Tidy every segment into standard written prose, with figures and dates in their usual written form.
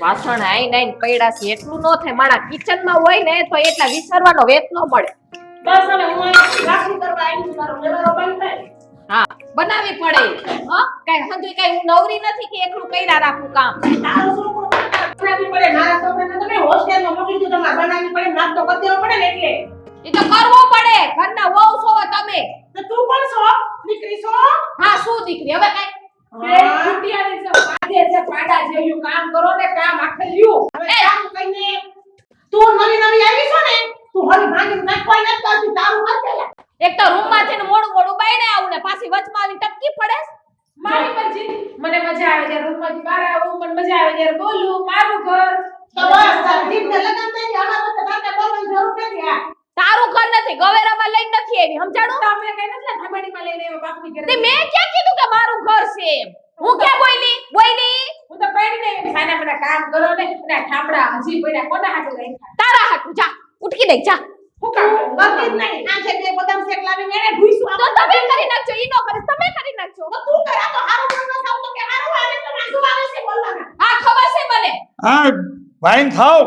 વાસણ આઈ નાઈ પડ્યા છે એટલું નો થાય મારા કિચનમાં હોય ને તો એટલા વિસરવાનો વેત નો મળે બસ હવે હું રાખી કરવા આવી છું મારો લેવાનો બંધ થાય હા બનાવી પડે કઈ હંધુય કઈ હું નવરી નથી કે એકલું કર્યા રાખું કામ તારો છોકરો બનાવી પડે મારા છોકરાને તમે હોસ્ટેલમાં મોકલી દો તમારે બનાવી પડે નાસ્તો કરી દેવો પડે ને એટલે એ તો કરવો પડે ઘરના વહુ છો તમે તો તું કોણ છો દીકરી છો હા શું દીકરી હવે કઈ બે કુટિયાની છે પાડે છે પાડા જેવું કામ કરો ને કામ આખલ્યું હવે કામ કઈને તું નવી નવી આવી છો ને તું હરી ભાંગી નાખવા ન કરતી તારું કર પેલા એક તો રૂમ માંથી મોડું મોડું બાયણે આવું ને પાછી વચમાં આવીને ટપકી પડે મારી મરજી મને મજા આવે જ્યારે રૂમમાંથી બહાર આવું મને મજા આવે જ્યારે બોલું મારું ઘર તો બસ તારી જીભને લગામ દઈ દે અમાર વખતે તારે બોલવાની જરૂર નથી આ તારું ઘર નથી ગવેરામાં લઈને નથી આવી સમજાણું તમે કઈ નથી થાબડીમાં લઈને આવ્યો બાપની ઘરે તે મેં ક્યાં કીધું કે મારું ઘર છે હું ક્યાં બોલી હું તો પડી ને ખાના મને કામ કરો ને અને ઠામડા હજી પડ્યા કોના હાટુ રાખ્યા તારા હાટુ જા ઉઠકી દે જા હું કામ કરું? કરતી જ નહીં આ છે બે બદામ શેક લાવીને એને ભૂઈશું તો તમે કરી નાખજો ઈ નો કરે તમે કરી નાખજો તો તું કરા તો હારું બોલવા સાવ તો કે હારું આવે તો નાસુ આવે છે બોલવાના હા ખબર છે મને હા વાઈન થાવ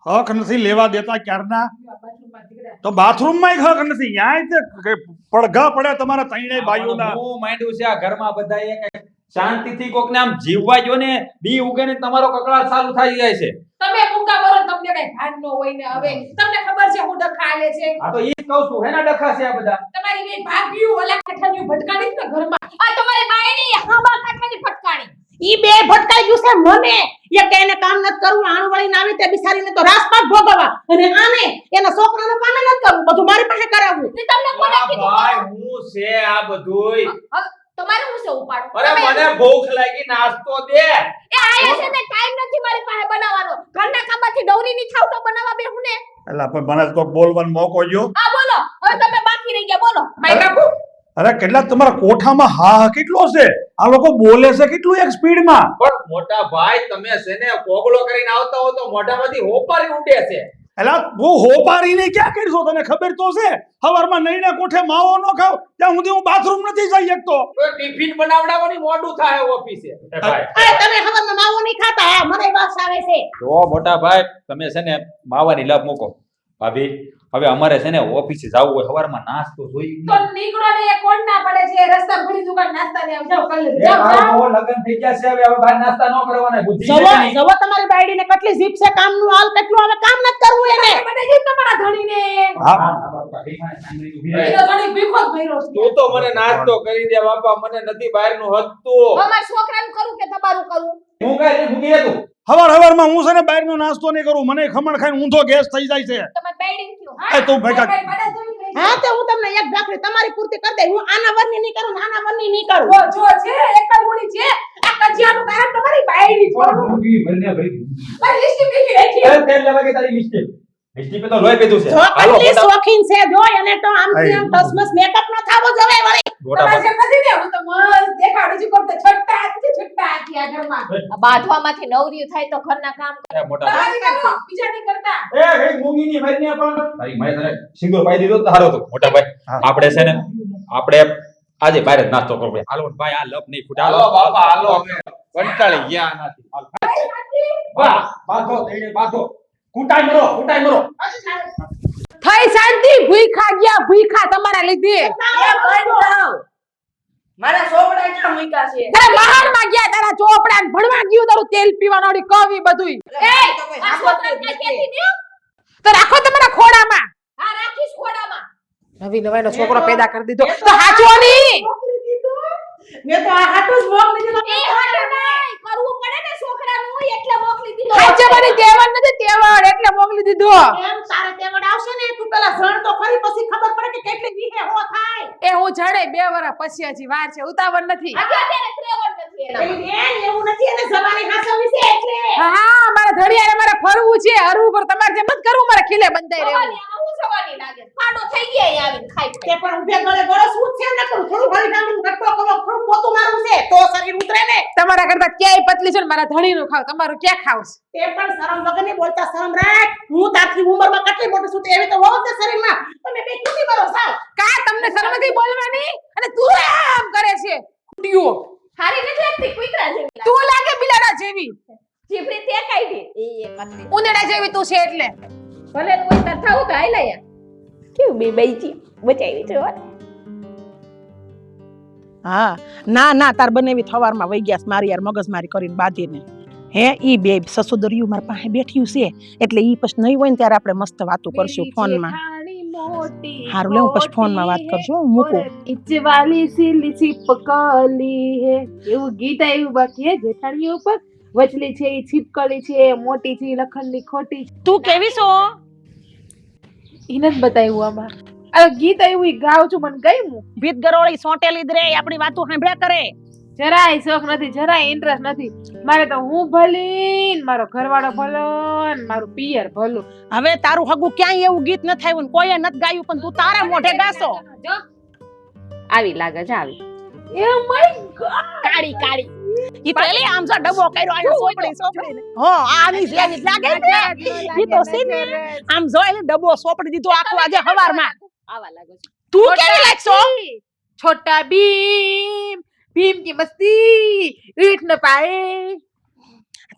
હક નથી લેવા દેતા ક્યારના બાથરૂમમાં દીકરા તો બાથરૂમમાં હક નથી ન્યાય તે પડઘા પડ્યા તમારા ત્રણેય ભાઈઓના હું માંડ્યું છે આ ઘરમાં બધાએ કઈ શાંતિથી કોકને આમ જીવવા જો ને બી ઉગે ને તમારો કકળાટ ચાલુ થઈ જાય છે તમે મુકા બરો તમને કઈ ભાન ન હોય ને હવે તમને ખબર છે હું ડખા આલે છે આ તો ઈ જ કહું છું હેના ડખા છે આ બધા તમારી બે ભાભીઓ ઓલા કાઠાની ભટકાડી ને ઘરમાં આ તમારી બાયણી હાબા કાઠાની ફટકાણી ઈ બે ભટકાઈ ગયું છે મને એ કે એને કામ નત કરવું આણું વળીને આવી તે બિચારીને તો રાસપાટ ભોગવવા અને આને એના છોકરાનું કામ નત કરવું બધું મારી પાસે કરાવવું તે તમને કોને વાહ કીધું ભાઈ હું છે આ બધુંય હવે તમારે હું છે ઉપાડું અરે મને ભૂખ લાગી નાસ્તો દે એ આયા છે ને ટાઈમ નથી મારી પાસે બનાવવાનો ઘરના કામમાંથી ડવરી ની થાવ તો બનાવવા બેહું ને એટલે પણ મને તો બોલવાનો મોકો જો આ બોલો હવે તમે બાકી રહી ગયા બોલો માય બાપુ અરે કેટલા તમારા કોઠામાં હા કેટલો છે આ લોકો બોલે છે કેટલું એક સ્પીડમાં પણ મોટા ભાઈ તમે છે ને કોગળો કરીને આવતા હો તો મોઢામાંથી હોપારી ઉડે છે એલા હું હોપારીને ક્યાં કરશો તને ખબર તો છે હવારમાં નઈને કોઠે માવો ન ખાવ ત્યાં સુધી હું બાથરૂમ નથી જઈ શકતો તો ટિફિન બનાવડાવવાની મોડું થાય ઓફિસે એ ભાઈ અરે તમે હવરમાં માવો નહીં ખાતા હા મને બસ આવે છે જો મોટા ભાઈ તમે છે ને માવાની લપ મૂકો ભાભી હવે અમારે છે ને ઓફિસે જવું હોય સવારમાં નાસ્તો જોઈ તો નીકળો ને એ કોણ ના પડે છે રસ્તા ભરી દુકાન નાસ્તા ને આવ જાવ કલ એ જાવ મારો જાવ બહુ લગન થઈ ગયા છે હવે બહાર નાસ્તા ન કરવાના બુદ્ધિ છે જવો નહીં. જવો તમારી બાયડીને કેટલી જીભ છે કામનું હાલ કેટલું હવે કામ નત કરવું એને મને જે તમારા ધણીને હા એનો ધણી ભીખો જ ભર્યો છે તું તો મને નાસ્તો કરી દે બાપા મને નથી બહારનું હતું અમાર છોકરાનું કરું કે તમારું કરું હું કઈ મૂકી દે તું હવારમાં હું છે ને બહારનો નાસ્તો નહીં કરું મને ખમણ ખાઈને ઊંધો ગેસ થઈ જાય છે તમારે બાયડી કયો એ તું ભેગા હા તો હું તમને એક ભાખરી તમારી પૂર્તિ કરી દઈ હું આના વરની નહીં કરું આના વરની નહીં કરું જો છે એક જ મૂડી છે આ કજિયાનું કારણ તમારી બાયડી છે મારી લિસ્ટ બીજી રાખી તેલ લેવા કે તારી લિસ્ટ લિસ્ટ પે તો લોહી પીધું છે જો હાલો કેટલી મોટા શોખીન છે જો એને તો આમ થી આમ ટસમસ મેકઅપ ન થાવો જોવે વળી મોટા તમારે ભાઈ જેમ નથી ને હું તો મસ્ત દેખાડું છું કોક તો છટ્ટા હાથી આ ઘરમાં બાંધવામાંથી નવરી થાય તો ઘરના કામ એ મોટા ભાઈ તમારી કરો બીજા નહીં કરતા એ ભાઈ મૂંગીની ભાઈને પણ તારી માએ તને સિંદૂર પાઈ દીધો તો હારો તો મોટા ભાઈ આપણે છે ને આપણે આજે બહાર જ નાસ્તો કરવો પડે. હાલો ભાઈ આ લપ નહીં ફૂટે હાલો બાપા હાલો અમે કંટાળી ગયા આનાથી હાલો. વાહ બાધો તેડે બાધો કુટાઈ મરો થઈ શાંતિ ભૂખા ગયા ભૂખા તમારા લીધે મારા સોપડા ક્યાં મૂક્યા છે તારા મહારમાં ગયા તારા ચોપડા ભણવા ગયું તારું તેલ પીવાનો ઓડી કવી બધુંય એ આ છોકરા કઈ કેતી દ્યો તો રાખો તમારા ખોડામાં હા રાખીશ ખોડામાં નવી નવાઈનો છોકરો પેદા કરી દીધો તો હાચો નહીં મેં તો આ હાટું જ મોકલી દીધો એ હાટું નહીં કરવું પડે ને છોકરાનું એટલે મોકલી દીધો હાચે મને તેવડ નથી તેવડ એટલે મોકલી દીધો એમ તારે તેવડ આવશે ને તું પેલા જણ તો ખરી પછી ખબર પડે કે કેટલી વિહે હો થાય એ હું જડે 2 વર્ષ પછી હજી વાર છે ઉતાવળ નથી અત્યારે ત્રેવડ નથી એના એવું નથી એને જવાની હાસવી છે એટલે હા મારા ધડિયારે મારે ફરવું છે હરવું પર તમારે જેમ જ કરવું મારે ખીલે બંધાઈ રહેવું સવાની આમાં હું સવાની લાગે ફાડો થઈ ગયા આવીને ખાઈ તે પણ ઉભે ગળે ગળે શું છે ને થોડું ઘણી નામનું ગટકો કરો થોડું પોતું મારું છે તો શરીર ઉતરે ને તમારા કરતા ક્યાંય પતલી છે ને મારા ધણીનું ખાવ તમારું ક્યાં ખાવ તે પણ શરમ વગરની બોલતા શરમ રાખ હું તારથી ઉંમરમાં કેટલી મોટી છું તે એવી તો હોવ છે શરીરમાં તમે બે કેટલી બરો સાવ કા તમને શરમ નથી બોલવાની અને તું આમ કરે છે કુટીઓ હારી નથી લાગતી કુતરા જેવી લાગે તું લાગે બિલાડા જેવી જીભડી તે કઈ નથી ઉંદરડા જેવી તું છે એટલે ભલે કોઈ તાર થાવું તો હાલ યાર કેવું બે બૈજી બચાવી છે હો હા ના તાર બનેવી થવારમાં વઈ ગયા મારી યાર મગજમારી કરીને બાંધીને હે ઈ બે સસુદરિયું મારા પાસે બેઠ્યું છે એટલે ઈ પછી નહીં હોય ને ત્યારે આપણે મસ્ત વાતો કરશું ફોનમાં હારું લે હું પછી ફોનમાં વાત કરશું હું મૂકું ઇચવાલી સીલી છીપકલી હે એવું ગીત આવ્યું બાકી હે જેઠાણી ઉપર વચલી છે ઈ છીપકલી છે મોટી છે ઈ લખનની ખોટી છે. તું કેવી છો ઈને જ બતાવ્યું આમાં આ ગીત આવ્યું ઈ ગાવ છું મને ગમ્યું ભીત ગરોળી સોટેલી જ રે આપણી વાતો સાંભળ્યા કરે જરાય શોખ નથી જરાય ઇન્ટરેસ્ટ નથી મારે તો હું ભલી ને મારો ઘરવાળો ભલો ને મારું પિયર ભલું હવે તારું હગું ક્યાંય એવું ગીત ન થયું ને કોઈએ નથી ગાયું પણ તું તારા મોઢે ગાશો જો આવી લાગે છે આવી એ માય ગોડ કાળી કાળી ઈ તો એલી આમ જો ડબો કર્યો આ સોપડી ને હો આની જેવી જ લાગે છે ઈ તો સીને આમ જો એલી ડબો સોપડી દીધો આખો આજે હવારમાં આવા લાગે છે તું કેવી લાગશો छोटा भीम भीम की मस्ती ईट न पाए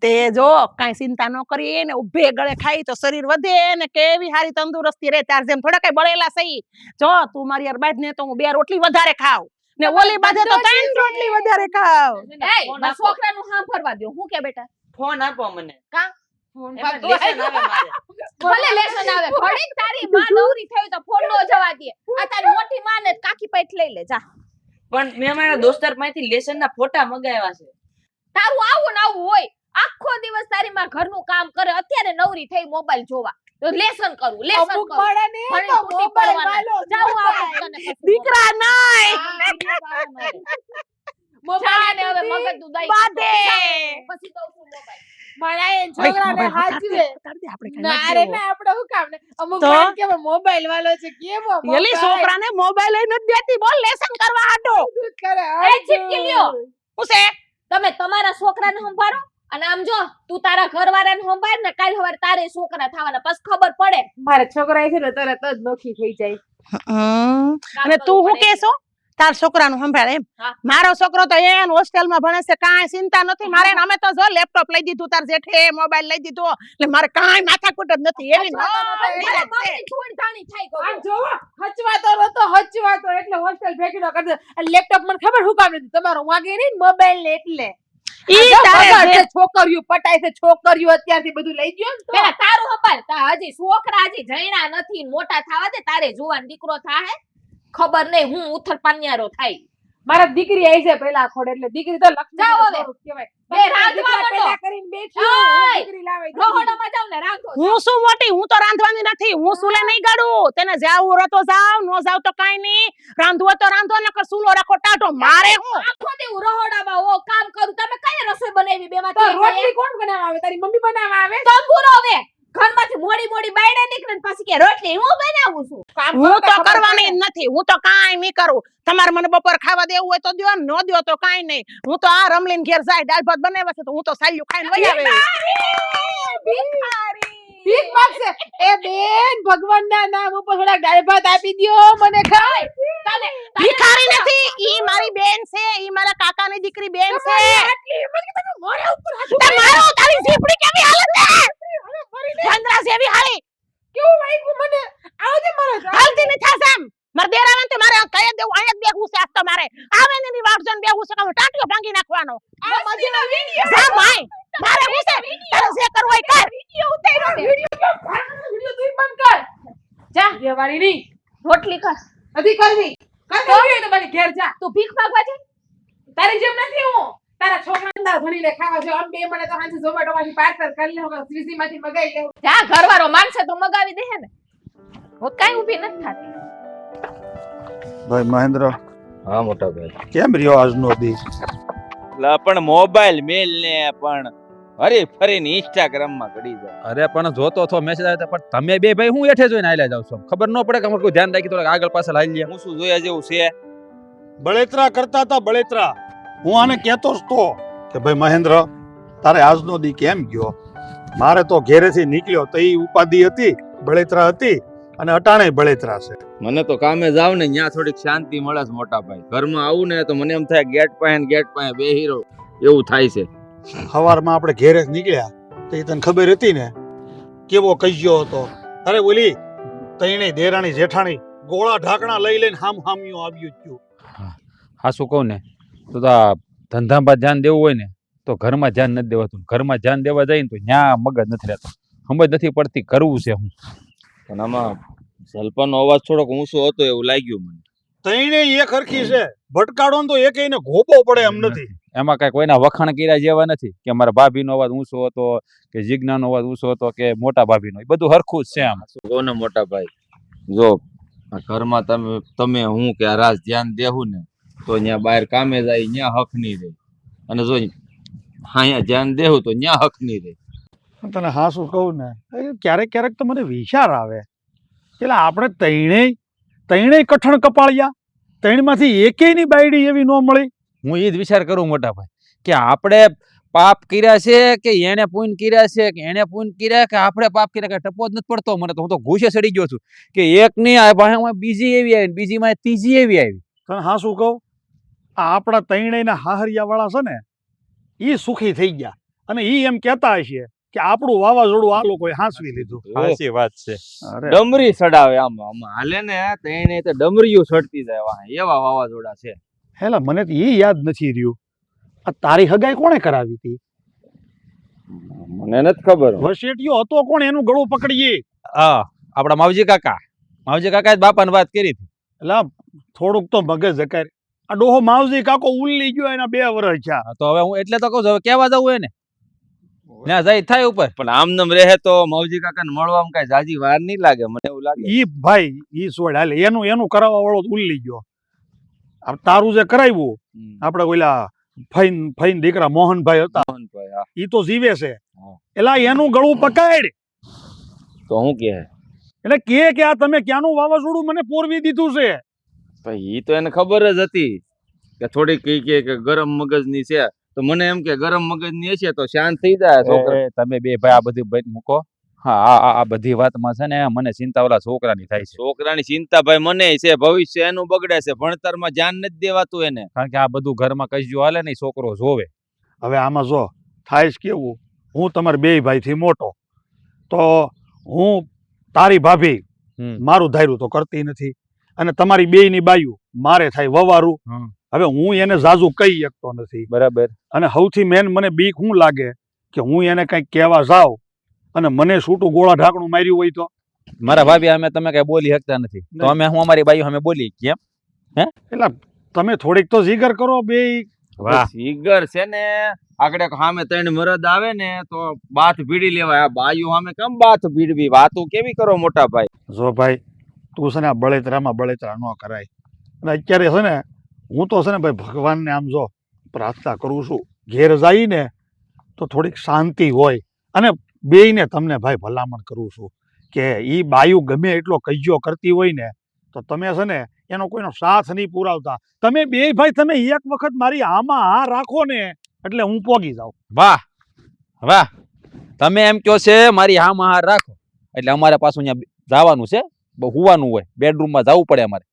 તે જો કાઈ ચિંતા ન કરી ને ઉભે ગળે ખાઈ તો શરીર વધે ને કેવી હારી તંદુરસ્તી રહે તાર જેમ થોડા કઈ બળેલા સહી જો તું મારી યાર બાદ ને તો હું 2 રોટલી વધારે ખાવ ને ઓલી બાજે તો 3 રોટલી વધારે ખાવ એ મારા છોકરાનું હામ ફરવા દો હું કે બેટા ફોન આપો મને કા એમાં લેસન આવે મારે ભલે લેસન આવે ઘડીક તારી માં નવરી થઈ તો ફોન નો જવા દે આ તારી મોટી માં ને કાકી પૈઠ લઈ લે જા પણ મેં મારા દોસ્તાર પાસેથી લેસન ના ફોટા મંગાવ્યા છે તારું આવું ને આવું હોય આખો દિવસ તારી માં ઘરનું કામ કરે અત્યારે નવરી થઈ મોબાઈલ જોવા તો લેસન કરું લેસન અમુક કરું પડે ને ભણી તો તૂટી મોબાઈલ પડવાના. વાલો જાઉં આવું તને પછી દીકરા નાય મોબાઈલ ને હવે મગજ તું દઈ બાદે. પછી દઉં છું મોબાઈલ મારા એ છોકરાને હાચવે ના રે ના આપણે હું કામ ને અમુક તો? વાર કે મોબાઈલ વાલો છે કેવો એલી છોકરાને મોબાઈલ લઈ નથી દેતી બોલ લેસન કરવા હાટો દૂધ કરે એ ચીપકી લ્યો હું છે તમે તમારા છોકરાને સંભાળો અને આમ જો તું તારા ઘરવાળાને સંભાળ ને કાલ સવારે તારે છોકરા થવાના પછી ખબર પડે મારા છોકરા છે ને તરત જ નોખી થઈ જાય અને તું હું કેસો તાર છોકરાનું સંભાળ એમ હા. મારો છોકરો તો એન હોસ્ટેલમાં ભણે છે કાંઈ ચિંતા નથી મારે ને અમે તો જો લેપટોપ લઈ દીધું તાર જેઠે મોબાઈલ લઈ દીધો એટલે મારે કાંઈ માથાકૂટ જ નથી એવી મારા બાપની થોડી ધાણી થાય ગઈ. આમ જોવો હચવાતો એટલે હોસ્ટેલ ભેગી ન કરતો લેપટોપ મને ખબર હું કામ નથી તમારો વાગે નહીં મોબાઈલ ને એટલે ઈ તારે જે- છોકરીઓ પટાય છે છોકરીઓ અત્યારથી બધું લઈ ગયો ને તો. પેલા તારું સંભાળ તા હજી છોકરા હજી જઈણા નથી મોટા થાવા દે તારે જુવાન દીકરો થાહે ખબર નહીં હું ઉથર પાન્યારો થાય મારા દીકરી આવી છે પેલા ખોડે એટલે દીકરી તો લક્ષ્મી જાઓ હવે. સ્વરૂપ કહેવાય. બે રાંધવા દીકરા માંડો. પેદા કરીને બેઠી ઓય. હું દીકરી લાવે રોહડામાં જાવ ને રાંધો હું શું મોટી હું તો રાંધવાની નથી હું સુલે નહીં ગાડું તેને જાવું રહે તો જાવ નો જાવ તો કાઈ નહીં રાંધવો તો રાંધો નકર સુલો રાખો ટાટો મારે હું આખો દી હું રોહડામાં ઓ કામ કરું તમે કઈ રસોઈ બનાવી તો બેમાંથી રોટલી કોણ બનાવવા આવે તારી મમ્મી બનાવવા આવે તંબુરો હવે ઘરમાંથી મોડી મોડી બાયડા નીકળે ને પછી કે રોટલી હું બનાવું છું કામ હું કરતા તો ખબર કરવાની પડે. જ નથી હું તો કાંઈ નહીં કરું તમારે મને બપોર ખાવા દેવું હોય તો દ્યો ને ન દ્યો તો કાંઈ નહીં હું તો આ રમલીન ઘેર જાય દાળ ભાત બનાવ્યા છે તો હું તો સાલ્યું ખાઈને વઈ આવે ભીખ માંગશે એ બેન ભગવાનના નામ ઉપર થોડા દાળ ભાત આપી દ્યો મને ખાય તને ભિખારી નથી ઈ મારી બેન છે ઈ મારા કાકાની દીકરી બેન છે આટલી મને કે તમે મોઢા ઉપર હાથ તે મારો તારી ઝીપડી કેવી હાલત છે ચંદ્રા જેવી હાલી કેવું વાગ્યું મને આવજે મારો હાલતી નથી થાશે આમ માર દેરાવાન તે મારે કહી દેવું અહીંયા જ બેહવું છે આજ તો મારે આવે ને ની વાટ જોઈને બેહવું છે કે ટાંટિયો ભાંગી નાખવાનો આ મજાનો વિડિયો જા ભાઈ મારે હું છે તારે જે કરવું હોય કર વિડિયો ઉતાર્યો ને વિડિયો તું બંધ કર જા દેવાળી ની રોટલી કર નથી કરવી કરવી તો મારી ઘેર જા તું ભીખ માંગવા છે તારી જેમ નથી હું તારા છોકરાને દાળ ભણીને ખાવા જો આમ બે મને તો હાંજે ઝોમેટો માંથી પાર્સલ કરી લે હું સ્વીસી માંથી મગાઈ લેવું જા ઘરવાળો માનશે તો મગાવી દે ને હું કાઈ ઊભી નથી થાતી ભાઈ મહેન્દ્ર હા મોટા ભાઈ કેમ રહ્યો આજનો દી લા પણ મોબાઈલ મેલ ને પણ હરી ફરીને ઇન્સ્ટાગ્રામ માં ગડી જાય. અરે પણ જોતો થો મેસેજ આવ્યો પણ તમે બે ભાઈ હું એઠે જોઈને આયલા જાવ છો ખબર ન પડે કે અમારે કોઈ ધ્યાન રાખી થોડુંક આગળ પાછળ હાલી લે હું શું જોયા જેવું છે બળેતરા કરતા હતા બળેતરા હું આને કહેતો જ તો કે ભાઈ મહેન્દ્ર તારે આજનો દી કેમ ગયો મારે તો ઘેરેથી નીકળ્યો તો ઈ ઉપાધિ હતી બળેતરા હતી અને અટાણે બળેતરા છે મને તો કામે જાવ ને ત્યાં થોડીક શાંતિ મળે છે મોટા ભાઈ ઘરમાં આવું ને તો મને એમ થાય ગેટ પાસે બે હીરો એવું થાય છે સવારમાં આપણે ઘેરે નીકળ્યા તો એ તને ખબર હતી ને કેવો કજ્યો હતો. અરે ઓલી તઈને દેરાણી જેઠાણી ગોળા ઢાકણા લઈ લઈને હામ્યું આવ્યું જ થયું. હા શું કહું ને તો આ ધંધામાં ધ્યાન દેવું હોય ને તો ઘરમાં ધ્યાન નથી દેવાતું. ઘરમાં ધ્યાન દેવા જાય ને તો ન્યા મગજ નથી રહેતો. સમજ નથી પડતી કરવું છે હું. પણ આમાં સલ્પાનો અવાજ થોડોક ઊંચો હતો એવું લાગ્યું મને. તઈને એક હરખી છે, ભટકાડો ને તો એકેયને ગોપો પડે એમ નથી. એમાં કઈ કોઈના વખાણ કર્યા જેવા નથી કે મારા ભાભીનો અવાજ ઊંચો હતો કે જીજ્ઞાનો અવાજ ઊંચો હતો કે મોટા ભાભીનો. એ બધું હરખું જ છે આમ. શું કહો ને મોટા ભાઈ, જો આ ઘરમાં તમે હું કે આ રાજ ધ્યાન દેવું ને તો ત્યાં બહાર કામે જાય ત્યાં હક નહીં રહે, અને જો અહીંયા ધ્યાન દેવું તો ત્યાં હક નહીં રહે. તને હા શું કહું ને, ક્યારેક ક્યારેક તો મને વિચાર આવે એટલે આપણે તૈણેય કઠણ કપાળિયા, તૈણમાંથી એકેયની બાયડી એવી ન મળી. હું એ જ વિચાર કરું મોટા ભાઈ કે આપણે પાપ કર્યા છે કે એને પૂન કર્યા છે કે એને પૂન કર્યા કે આપણે પાપ કર્યા કે ટપો જ નથી પડતો મને. તો હું તો ગુસ્સે ચડી ગયો છું કે એક ની બીજી એવી આવી, બીજી માં ત્રીજી એવી આવી. તને હા શું કહું, આ આપણા તૈણેયના હાહરિયા વાળા છે ને એ સુખી થઈ ગયા અને એ એમ કહેતા હશે કે આપણું વાવાઝોડું આ લોકોએ હાંસવી લીધું. સાચી વાત છે. ડમરી સડાવે આમાં હાલે ને તેને તો ડમરીઓ સડતી જાય વાહ, એવા વાવાઝોડા છે. હેલા મને તો એ યાદ નથી રહ્યું, આ તારી હગાઈ કોણે કરાવી હતી? મને નથી ખબર. વસેટિયો હતો કોણ એનું ગળું પકડીએ? હા આપડા માવજી કાકા જ બાપાને વાત કરી હતી. એટલે થોડુંક તો મગજ જકાય. આ ડોહો માવજી કાકો ઉલ્લી ગયો, એના 2 વર્ષ થયા. તો હવે હું એટલે તો કહું છું હવે કેવા જવું એને ત્યાં જાય થાય ઉપર. પણ આમ નમ રહે તો માવજી કાકાને મળવામાં કઈ જાજી વાર નહીં લાગે મને એવું લાગે. ઈ ભાઈ ઈ સોડ હાલે, એનું કરાવવા વાળો ઉલ્લી ગયો. તારું જે કરાવ્યું આપણે ઓલા ફઈન દીકરા મોહનભાઈ હતા, ઈ તો જીવે છે. એલા એનું ગળું પકડ. તો હું કે એટલે કે આ તમે ક્યાંનું વાવાઝોડું મને પોરવી દીધું છે? ભાઈ ઈ તો એને ખબર જ હતી કે થોડીક કઈ કે ગરમ મગજની છે, તો મને એમ કે ગરમ મગજની હશે તો શાંત થઈ જાય છોકરા. તમે બે ભાઈ આ બધી મૂકો. હા આ બધી વાતમાં છે ને મને ચિંતા ઓલા છોકરાની થાય છે. છોકરાની ચિંતા ભાઈ મને છે, ભવિષ્ય એનું બગડે છે, ભણતરમાં ધ્યાન નથી દેવાતું એને. કારણ કે આ બધું ઘરમાં કજ્યો હાલે ને છોકરો જોવે. હવે આમાં જો થાય છે કેવું, હું તમારા 2 ભાઈથી મોટો, તો હું તારી ભાભી મારું ધાર્યું તો કરતી નથી, અને તમારી 2ની બાયું મારે થાય વવારું. હવે હું એને ઝાઝુ કહી શકતો નથી. બરાબર. અને સૌથી મેન મને બીક શું લાગે કે હું એને કંઈક કહેવા જાઉં અને મને છૂટું ગોળા ઢાકણું માર્યું હોય તો? મારા ભાભી અમે તમે કઈ બોલી શકતા નથી તો અમે હું અમારી બાઈઓ અમે બોલી કેમ? હે એટલે તમે થોડીક તો જીગર કરો બે. વાહ જીગર છે ને આગળ સામે 3 મરદ આવે ને તો બાથ ભીડી લેવાય. આ બાયું સામે કેમ બાથ ભીડવી? વાતું કેવી કરો મોટા ભાઈ? જો ભાઈ તું છે ને આ બળેતરામાં બળેતરા ન કરાય. અને અત્યારે છે ને હું તો છે ને ભાઈ ભગવાનને આમ જો પ્રાર્થના કરું છું, ઘેર જાય ને તો થોડીક શાંતિ હોય. અને બેયને તમને ભાઈ ભલામણ કરું છું કે ઈ બાયું ગમે એટલો કજ્યો કરતી હોય ને તો તમે છે ને એનો કોઈનો સાથ નહીં પુરાવતા. તમે 2 ભાઈ તમે એક વખત મારી આમાં આ રાખો ને એટલે હું પોગી જાઉં. વાહ વાહ, તમે એમ કહો છે મારી હામાં હાર રાખો એટલે અમારે પાછું અહીંયા જવાનું છે, હુવાનું હોય, બેડરૂમમાં જવું પડે અમારે.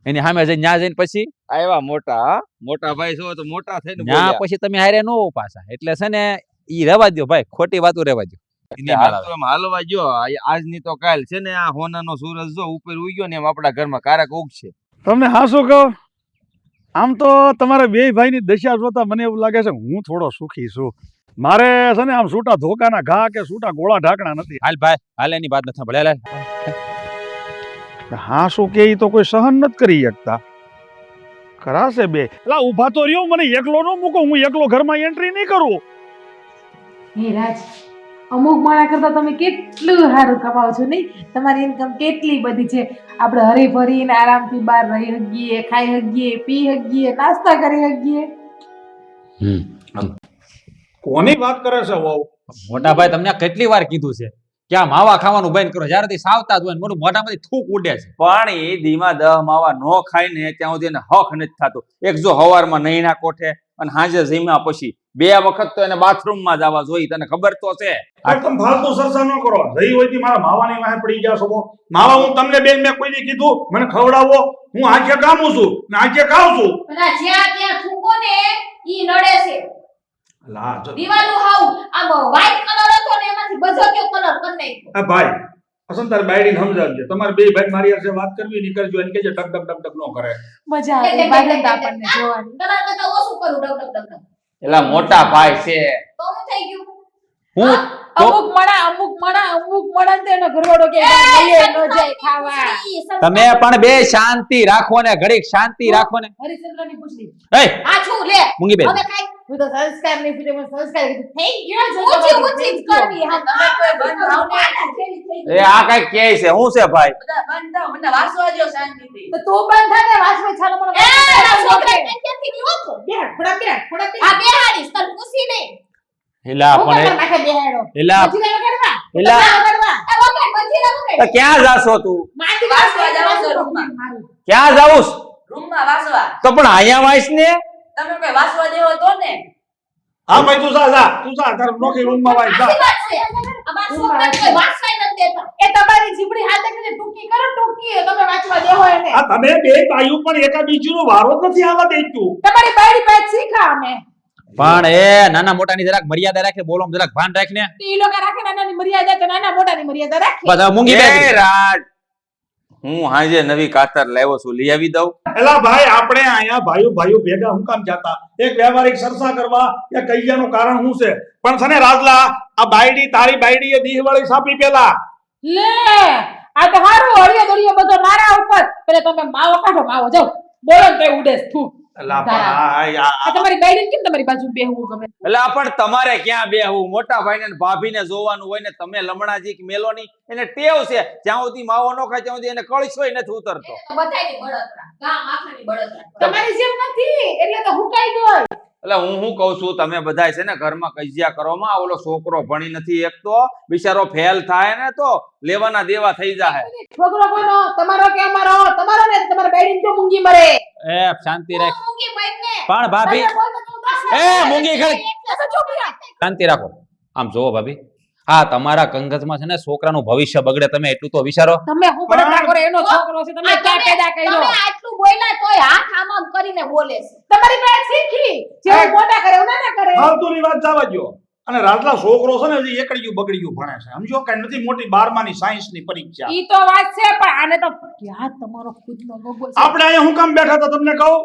એની સામે જઈને ન્યા જઈને પછી આવ્યા મોટા ભાઈ છો તો મોટા થઈને ન્યા પછી તમે હારે નો પાછા. એટલે છે ને ઈ રહેવા દો ભાઈ, ખોટી વાતો રહેવા દો. હાલવા જો આજની તો કાલ છે ને આ હોનાનો સૂરજ જો ઉપર ઉગ્યો ને એમ આપણા ઘરમાં કારક ઉગશે. તમને હા શું કહું, આમ તો તમારા 2 ભાઈની દશા જોતા મને એવું લાગે છે હું થોડો સુખી છું. મારે છે ને આમ છૂટા ધોકાના ઘા કે છૂટા ગોળા ઢાકણા નથી. હાલ ભાઈ હાલ, એની વાત નથી ભલે. હા શું કે ઈ તો કોઈ સહન નથી કરી શકતા. કરાશે 2. એટલે ઊભા તો રહ્યો, મને એકલો ન મૂકો, હું એકલો ઘરમાં એન્ટ્રી નહીં કરું. હે રાજ, અમુક માણા કરતા તમે કેટલું સારું કમાવો છો નહીં? તમારી ઇન્કમ કેટલી બધી છે. આપણે હરી ફરીને આરામથી બહાર રહી શકીએ, ખાઈ શકીએ, પી શકીએ, નાસ્તા કરી શકીએ. કોની વાત કરે છે વહુ? મોટા ભાઈ તમને કેટલી વાર કીધું છે કે આ માવા ખાવાનું બંધ કરો. જ્યારે સાવતા જ હોય ને મોટું મોઢામાંથી થૂક ઉડે છે. પણ એ ધીમા 10 માવા નો ખાય ને ત્યાં સુધી એને હક નથી થતું. એક જો હવારમાં નહીના કોઠે અને હાજે જમ્યા પછી 2 વખત તો એને બાથરૂમમાં જવા જોઈએ. તને ખબર તો છે. તમે ફાલતુ સરસા ન કરો. જઈ હોય થી મારા માવાની વાહે પડી ગયા છો. માવા હું તમને બેન મેં કોઈ દી કીધું મને ખવડાવો? હું આંખે કામું છું ને આંખે ખાઉં છું. પણ આ જ્યાં ત્યાં થૂકો ને ઈ નડે છે. એટલે હા જો દીવાનું હાવ આમ white colour હતો ને એમાંથી બજોક્યો colour કરી નાખ્યો. આ ભાઈ અસલ તાર બાયડીને સમજાવજે તમારે બે ભાઈ મારી હારે વાત કરવી ની કરજો એને કહેજે ટક ટક ટક ટક ન કરે મજા આવે બાયડન તો આપણને જોવાની. તમારા કરતા ઓછું કરું ડબ ડબ ડબ ડબ. એલા મોટા ભાઈ છે તો હું થઈ ગયું હું તો અમુક મણા ને એનો ઘરવાળો કે લઈએ ન જાય ખાવા. તમે પણ બે શાંતિ રાખો ને ઘડીક શાંતિ રાખો ને હરિચંદ્રની પૂછડી. એ આ છું લે મૂંગી બેન હવે કાઈ હું તો સંસ્કાર નહીં પૂછે મને સંસ્કાર કીધું. થઈ ગયો છે ઊંચી ઊંચી જ કરવી હા તમે કોઈ બંધ ભાવને એ આ કઈ કે છે હું છે ભાઈ બધા બંધ થાઓ, મને વાસવા દ્યો શાંતિથી. તો તું બંધ થા ને વાસવે છાનો મને એ મારા છોકરા ક્યાંથી ની ઓકો થોડા આ બેહાડીશ તને પૂછી નહીં એલા હું પણ કરતા નાખે બેહાડો એલા મજીરા વગાડવા એલા વગાડવા એ વગાડ મજીરા તો વગાડ ક્યાં જાશો તું માટી વાસવા જાવ છો રૂમમાં. મારું ક્યાં જાઉસ રૂમમાં વાસવા. તો પણ અહીંયા વાઈસ ને તમે કોઈ વાસવા દેવો તો ને. હા ભાઈ તું જા તાર નોકરી રૂમમાં વાય જા સાચી વાત છે આ મારા છોકરાને કોઈ વાસવાય નથી દેતા એ તમારી જીબડી હાથે કરીને ટૂંકી કરો ટૂંકી તમે વાંચવા દેવો એને આ તમે બે ભાઈઓ પણ એકા બીજુનો વારો જ નથી આવવા દેતું તમારી બાયડી પાસે શીખા અમે પણ એ નાના મોટાની જરાક મર્યાદા રાખે બોલોમાં જરાક ભાન રાખ ને તો ઈ લોકો રાખે નાનાની મર્યાદા તો નાના મોટાની મર્યાદા રાખે બધા મૂંગી એ બેન રાજ હું હાજે નવી કાતર લાવ્યો છું લઈ આવી દઉં એલા ભાઈ આપણે અહીંયા ભાઈઓ ભેગા હું કામ જાતા એક વ્યવહારિક ચર્ચા કરવા કે કૈયાનું કારણ શું છે પણ છે ને રાજલા આ બાયડી તારી બાયડી એ દીહવાળી સાપી પેલા લે આ તો હારું હળિયો દળિયો બધો મારા ઉપર પેલે તમે માવો કાઢો માવો જાઓ બોલો ને તોય ઉડેસ થૂ એલા ભાઈ આ તમારી બાયડી કેમ તમારી બાજુ બેહવું ગમે એટલે પણ તમારે ક્યાં બેહવું મોટા ભાઈને ને ભાભીને જોવાનું હોય ને તમે લમણાજી કે મેલોની એને ટેવ છે જ્યાં સુધી માવો ન ખાય ત્યાં સુધી એને કળશોય નથી ઉતરતો બધાયની બળતરા ગામ આખાની બળતરા તમારી જેમ નથી એટલે તો હુકાઈ ગયો એટલે હું કહું છું તમે બધાય છે ને ઘરમાં કજિયા કરોમાં ઓલો છોકરો ભણી નથી એક તો બિચારો ફેલ થાય ને તો લેવાના દેવા થઈ જાય છોકરો કોનો તમારો કે અમારો તમારો ને તમારા બાયડી તો મૂંગી મરે એ શાંતિ રાખ મૂંગી મઈને પણ ભાભી તમે બોલ તો હું એ મૂંગી ખરી શાંતિ રાખો આમ જોવો ભાભી હા તમારા કંગજમાં છે ને છોકરાનું ભવિષ્ય બગડે તમે એટલું તો વિચારો તમે હું બળતરા કરો એનો છોકરો છે તમે ક્યાં પેદા કર્યો તમે આટલું બોલ્યા તોય હાથ આમ આમ કરીને બોલે છે તમારી પાસે શીખી જેવું મોટા કરે એવું ના કરે ફાલતુની વાત જવા દ્યો અને રાજલા છોકરો છે ને હજી એકડિયું બગડિયું ભણે છે સમજો કઈ નથી મોટી 12માની સાયન્સની પરીક્ષા ઈ તો વાત છે પણ આને તો ક્યાં તમારો ખુદનો ગોગો છે આપણે અહીંયા હું કામ બેઠા હતા તમને કહું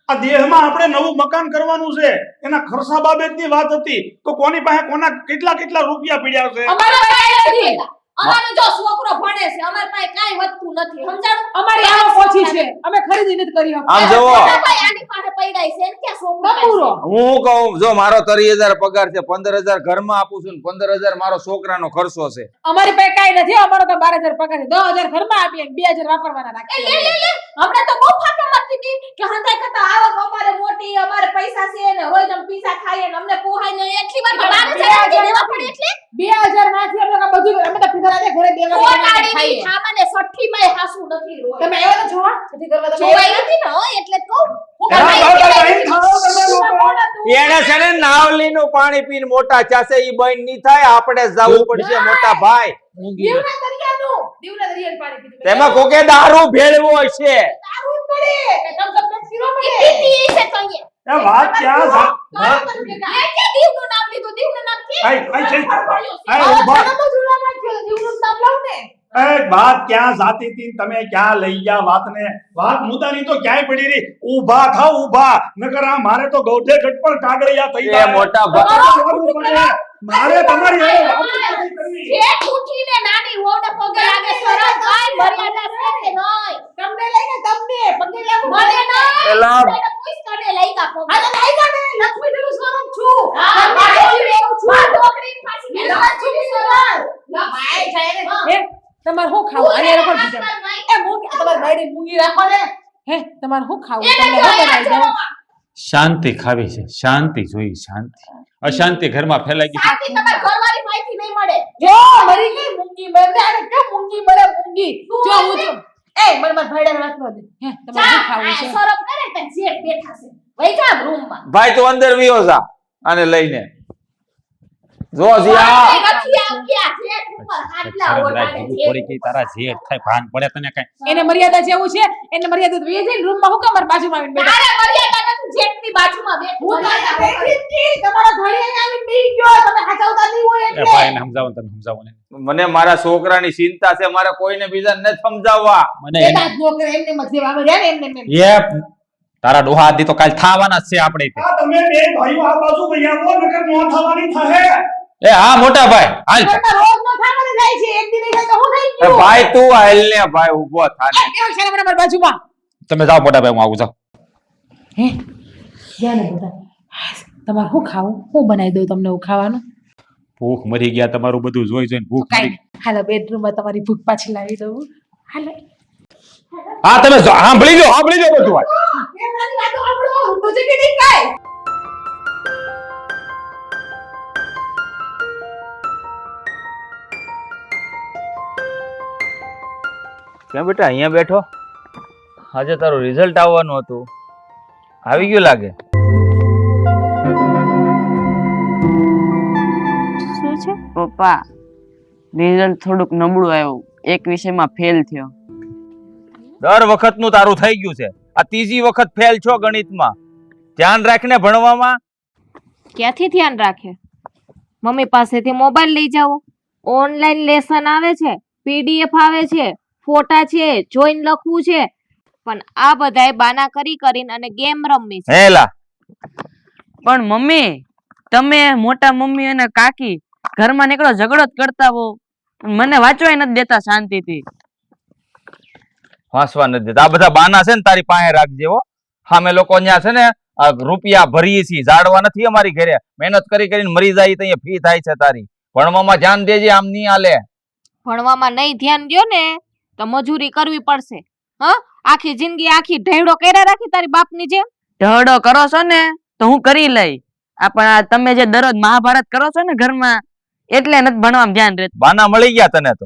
આ દેહમાં આપણે નવું મકાન કરવાનું છે એના ખર્ચા બાબતની વાત હતી તો કોની પાસે કોના કેટલા રૂપિયા પડ્યા છે અમારી પાસે નથી અમારો જો છોકરો ભણે છે અમાર પાસે કાઈ વધતું નથી સમજાણું અમારી આવક ઓછી છે અમે ખરીદી નથી કરી આમ જોવો ભાઈ આની પાસે પૈડા છે ને ક્યાં છોકરો બપુરો હું કહું જો મારો 30,000 પગાર છે 15,000 ઘરમાં આપું છું ને 15,000 મારો છોકરાનો ખર્ચો છે અમારી પાસે કાઈ નથી અમારો તો 12,000 પગાર છે 10,000 ઘરમાં આપીએ ને 2,000 વાપરવાના લે રાખીએ લે લે હમણાં તો બહુ ફાકા મારતી હતી કે હંધાઈ કરતા આવક અમારે મોટી અમારે પૈસા છે ને રોજ અમે પીઝા ખાઈએ ને અમને પોહાય ને એટલી વાર 12,000 દેવા પડે એટલે 2,000 નાખી અમે લોકો બધું અમે તો પીધા રાતે ઘરે દેવા કોટાડીની ખાઈએ ખામાને સઠ્ઠી માં હાસુ નથી રોજ તમે એવો તો જોવા નથી કરવા તમે જોવાય નથી ને એટલે જ કહું હું એલા, કરવાય બરાબર, નથી. અહીં ખાઓ તમે લોકો. એને છે ને નાવલીનું પાણી પીને મોટા ચાસે ઈ બંધ નહીં થાય આપણે જવું પડશે મોટા ભાઈ મૂંગી દીવના દરિયાનું પાણી પીધું તેમાં કોકે દારૂ ભેળવો હશે દારૂ જ પડે કે તમ તમ પીરો એ પડે પીતી છે કહીએ એ વાત ક્યાં છે એ કે દીવનું નામ લીધું દીવનું નામ કે આઈ છે આ આઈ ઉભા દીવનું નામ લાવ ને એ વાત ક્યાં જાતી હતી ને તમે ક્યાં લઈ ગયા વાતને વાત મુદ્દાની તો ક્યાંય પડી રહી ઊભા થાવ ઊભા નકર આ મારે તો ગૌઠે ઘટ પર કાગળિયા થઈ એ જાય મોટા મારે તમારી હારે વાત નથી કરવી. જેઠ ઉઠીને નાની વહુને પગે લાગે શરમ કાઈ મર્યાદા છે કે નહીં તમને લઈને તમને પગે લાગુ મને ના એલા તને પૂછ કને લઈ કા પગે આ તો લાઈગા ને લક્ષ્મી દેવી સ્વરૂપ છું હા તમને મારી લેવું છું માં ઢોકળી ફાસી ગઈ લક્ષ્મી સરળ ભાઈ જાય ને હે તમારે શું ખાવું આને એનો પણ પૂછો એ મૂંગી તમારે બાયડી મૂંગી રાખો ને હે તમારે શું ખાવું તમને શું બનાવી દઉં શાંતિ ખાવી છે શાંતિ જોઈ શાંતિ અશાંતિ ઘરમાં ફેલાઈ ગઈ સાથી તમાર ઘરવાળી માહિતી નહીં મળે જો મરી ગઈ મૂંગી મરે આને કેમ મૂંગી મરે મૂંગી જો હું તો એ મને માર ભાઈડાને વાત ન દે હે તમારે શું ખાવું છે શરમ કરે તે જેઠ બેઠા છે વઈ જા રૂમમાં ભાઈ તું અંદર વિયો જા આને લઈને જો જીયા નથી આવ્યા જેઠ ઉપર હાડલા શરમ રાખ, ઓઢાડે કીધું જેઠ થોડી કઈ તારા જેઠ થાય ભાન પડે તને કઈ એને મર્યાદા જેવું છે એને મર્યાદા તો વેજે રૂમમાં હું કમર બાજુમાં આવીને બેઠા તારે મર્યાદા નથી જેઠની બાજુમાં બેઠું હું તો અહીંયા બેઠી જ છી. તમારો એટલે ભાઈને સમજાવો તમે સમજાવો ને મને મારા છોકરાની ચિંતા છે, મારે કોઈને બીજાને નથી સમજાવવા. મને બેટા જ નો કરે, એમને એમ જ જેવા આવે, રહ્યા ને એમને એમ. એ તારા ડોહા આદિ તો કાલ થવાના જ છે આપણે આ તમે બે ભાઈઓ આ બાજુ વહી આવો નકર નો થવાની થાહે. એ હા મોટા ભાઈ હાલ ઘરમાં રોજ નો થાવાને જાય છે, એક દી નહીં થાય તો હું થઈ એ ગયું. ભાઈ તું હાલ ને ભાઈ ઊભો થા ને. આ કેવું છે ને મારા બાજુમાં? તમે જાઓ મોટા ભાઈ હું આવું જાઉં હે ગયા ને બધા. તમારે શું ખાવું? હું બનાવી દઉં તમને એવું ખાવાનું? ભૂખ મરી ગયા તમારું બધું જોઈ જોઈને ભૂખ કાંઈ મરી નહીં. હાલો બેડરૂમમાં તમારી ભૂખ પાછી લાવી દઉં. હાલો. હા તમે સાંભળી લો બધું વાત કેમરાની વાતો સાંભળો, તું જે કીધી કાંઈ. કેમ બેટા અહીંયા બેઠો? આજે તારું રિઝલ્ટ આવવાનું હતું, આવી ગયું લાગે. શું છે પપ્પા? રિઝલ્ટ થોડુંક નબળું આવ્યું, એક વિષયમાં ફેલ થયો. દર વખતનું તારું થઈ ગયું છે, આ ત્રીજી વખત ફેલ છો ગણિતમાં. ધ્યાન રાખને ભણવામાં. ક્યાંથી ધ્યાન રાખે? મમ્મી પાસેથી મોબાઈલ લઈ જાઓ, ઓનલાઈન લેસન આવે છે, પીડીએફ આવે છે, ફોટા છે, જોઈન લખવું છે, પણ આ બધાય બાના કરીને અને ગેમ રમવી છે. હેલા પણ મમ્મી, તમે મોટા મમ્મી અને કાકી ઘરમાં નીકળો ઝઘડો જ કરતા હો, મને વાંચવાય નથી દેતા શાંતિથી. વાંચવા નથી દેતા. આ બધા બાના છે ને તારી પાસે રાખજે હો. અમે લોકો ત્યાં છે ને આ રૂપિયા ભરીએ છીએ, ઝાડવા નથી અમારી ઘરે. મહેનત કરીને મરી જાય તો અહીંયા ફી થાય છે તારી. ભણવામાં ધ્યાન દેજે, આમ નહીં હાલે. ભણવામાં નહીં ધ્યાન દ્યો ને તો મજૂરી કરવી પડશે. હા, આખી જિંદગી આખી ઢેડો કર્યા રાખી તારી બાપની જેમ. ઢહડો કરો છો ને તો હું કરી લઈ. આ તમે જે દરરોજ મહાભારત કરો છો ને ઘરમાં, એટલે નથી ભણવામાં ધ્યાન રહેતું. બાના મળી ગયા તને તો.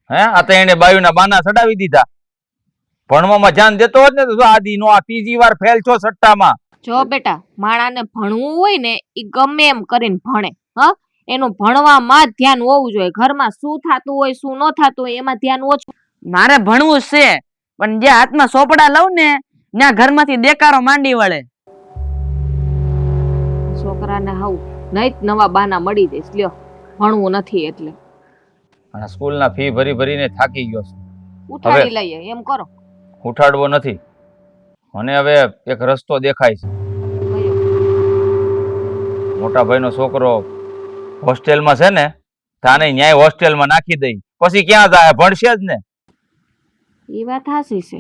હે આ તો એને બાયુના બાના ચડાવી દીધા. ભણવામાં ધ્યાન દેતો હોત ને તો આદી નો આ ત્રીજી વાર ફેલ છો સટ્ટામાં. જો બેટા, માણાને ભણવું હોય ને ઈ ગમે એમ કરીને ભણે. હા, એનું ભણવામાં જ ધ્યાન હોવું જોઈએ. ઘરમાં શું થાતું હોય શું ન થાતું હોય એમાં ધ્યાન ઓછું. મારે ભણવું જ છે, પણ જે હાથમાં સોપડા લઉં ને ત્યાં ઘરમાંથી દેકારો માંડી વળે. છોકરાને હાવ નહીં નવા બાના મળી જઈશ. લ્યો, ભણવું નથી એટલે અને સ્કૂલના ફી ભરીને થાકી ગયો છું. ઉઠાડી લઈએ એમ કરો. ઉઠાડવો નથી મને. હવે એક રસ્તો દેખાય છે. કયો? મોટા ભાઈનો છોકરો હોસ્ટેલમાં છે ને, તાને ન્યાય હોસ્ટેલમાં નાખી દઈ, પછી ક્યાં જાય? ભણશે જ ને. એ વાત હાસી છે,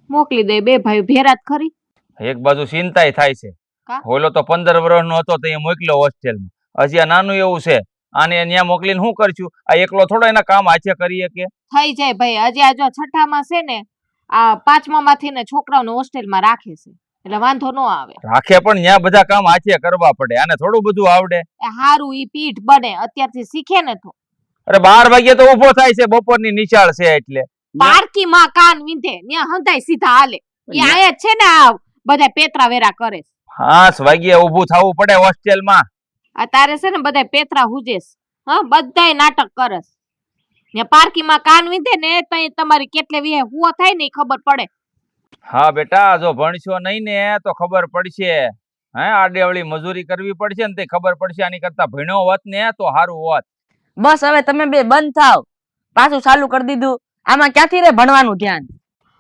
મોકલી દે. બે ભાઈ ભેરા જ ખરી. એક બાજુ ચિંતાય થાય છે. કા? ઓલો તો 15 વર્ષનો હતો તો એ મોકલ્યો હોસ્ટેલમાં. હજી આ નાનું એવું છે, આને ત્યાં મોકલીને શું કરશું? આ એકલો થોડો એના કામ હાથે કરીએ કે? થઈ જાય ભાઈ. હજી આ જો છઠ્ઠામાં છે ને, આ પાંચમામાંથી ને છોકરાઓને હોસ્ટેલમાં રાખે છે એટલે વાંધો ન આવે. રાખે પણ ત્યાં બધા કામ હાથે કરવા પડે. આને થોડું બધું આવડે? એ હારું ઈ પીઠ બને અત્યારથી શીખે ને તો. અરે 12 વાગે તો ઊભો થાય છે, બપોરની નિશાળ છે એટલે. પારકી માં કાન વિંધે ન્યા હંધાય સીધા હાલે. ઈ આયા જ છે ને આ બધા પેતરા વેરા કરે. 5 વાગે ઊભું થવું પડે હોસ્ટેલમાં. આ તારે છે ને બધા પેતરા હુજેસ. હા, બધાય નાટક કરસ. ને પારકી માં કાન વિંધે ને તઈ તમારી કેટલે વિહે હુઓ થાય ને ઈ ખબર પડે. હા બેટા, જો ભણશો નહીં ને તો ખબર પડશે. હે આડેવળી મજૂરી કરવી પડશે ને તે ખબર પડશે. આની કરતા ભણ્યો હોત ને તો સારું હોત. બસ હવે તમે બે બંધ થાવ. પાછું ચાલુ કરી દીધું. આમાં ક્યાંથી રે ભણવાનું ધ્યાન?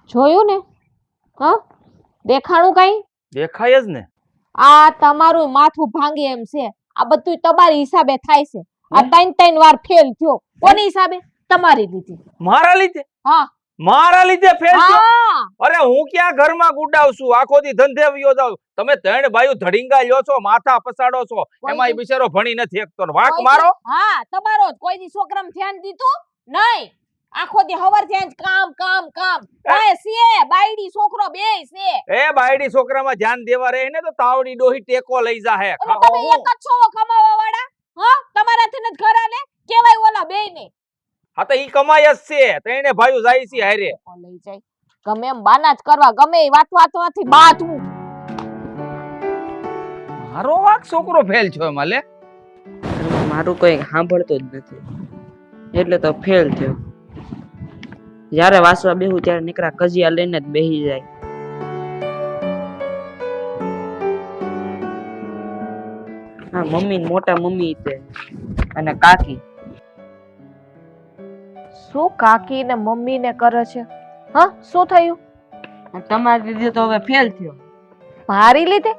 જોયું ને? હા, દેખાણું કઈ? દેખાય જ ને. આ તમારું માથું ભાંગે એમ છે. આ બધું તમારી હિસાબે થાય છે. આ 3 વાર ફેલ થયો. કોની હિસાબે? તમારી લીધે. મારા લીધે? હા, મારા લીધે ફેલ થયો? હા. અરે હું ક્યાં ઘરમાં ગુડાવ છું? આખો દી ધંધે વયો જાવ. તમે 3 ભાઈઓ ધડીંગા લ્યો છો, માથા પસાડો છો. એમાં ઈ બિચારો ભણી નથી એકતો. વાંક મારો. હા, તમારો જ. કોઈ દી છોકરામાં ધ્યાન દીધું નહીં. આખો દી હવાર ત્યાં જ કામ કામ કામ. ઓય છે બાયડી છોકરો બેય છે. એ બાયડી છોકરામાં ધ્યાન દેવા રહે ને તો તાવડી ડોહી ટેકો લઈ જાહે. એટલે તમે એક જ છો કમાવા વાળા. હા, તમારાથી જ ઘર આલે કેવાય ઓલા બેય ને. હા તો ઈ કમાય જ છે. 3 ભાઈઓ જાય છે હારે. લઈ જાય ગમે એમ બાના જ કરવા. ગમે એ વાતવાથી બાતું. મારો વાક છોકરો ફેલ છો એમાં લે. મારું કોઈ સાંભળતો જ નથી એટલે તો ફેલ થયો. જ્યારે વાંચવા બેહું ત્યારે નીકળા કજિયા લઈને જ બેહી જાય. હા, મમ્મી ને મોટા મમ્મી તે અને કાકી. શું કાકી ને મમ્મી ને કરે છે? હા, શું થયું? અને તમારી લીધે તો હવે ફેલ થયો. મારી લીધે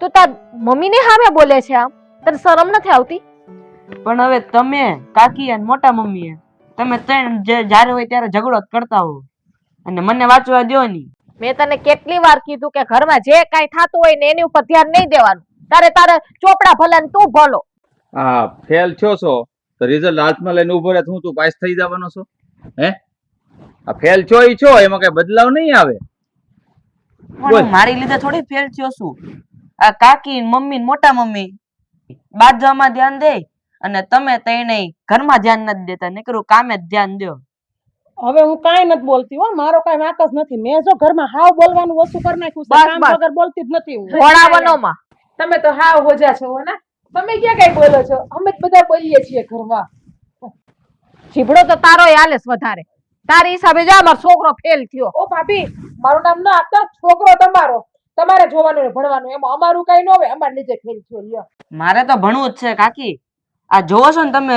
તું તાર મમ્મીને સામે બોલે છે આમ? તને શરમ નથી આવતી? પણ હવે તમે કાકી અને મોટા મમ્મી તમે ત્રણ જ્યારે હોય ત્યારે ઝઘડો જ કરતા હો અને મને વાંચવા દ્યો નહીં. મેં તને કેટલી વાર કીધું કે ઘરમાં જે કાંઈ થતું હોય ને એની ઉપર ધ્યાન નહીં દેવાનું. તારે ચોપડા ભલે ને તું ભલો. હા, ફેલ થયો છો તો રિઝલ્ટ હાથમાં લઈને ઉભો રહે તું પાસ થઈ જવાનો છો? હે? આ ફેલ છો ઈ છો, એમાં કઈ બદલાવ નહીં આવે. પણ હું મારી લીધે થોડી ફેલ થયો છું. આ કાકી ને મમ્મી ને મોટા મમ્મી બાજવામાં ધ્યાન દે અને તમે ત્રણેય ઘરમાં ધ્યાન નથી દેતા, નીકળું કામે જ ધ્યાન દો. હવે હું કાંઈ નથી બોલતી હો, મારો કાંઈ વાંક જ નથી. મેં જો ઘરમાં હાવ બોલવાનું ઓછું કરી નાખ્યું છે, બસ, કામ બસ. વગર બોલતી જ નથી હું. ઘોડાવનોમાં તમે તો હાવ હોજા છો ને, તમે ક્યાં કઈ બોલો છો? અમે જ બધા બોલીએ છીએ ઘરમાં. જીભડો તો તારો હાલેસ વધારે. તારી હિસાબે જા મારો છોકરો ફેલ થયો. ઓ ભાભી, મારું નામ ના આપતા, છોકરો તમારો. તમારે જોવાનું ને ભણવાનું, એમાં અમારું કઈ ન હોય. અમાર નીચે ફેલ થયો લ્યો. મારે તો ભણવું જ છે કાકી. આ જોવો છો ને તમે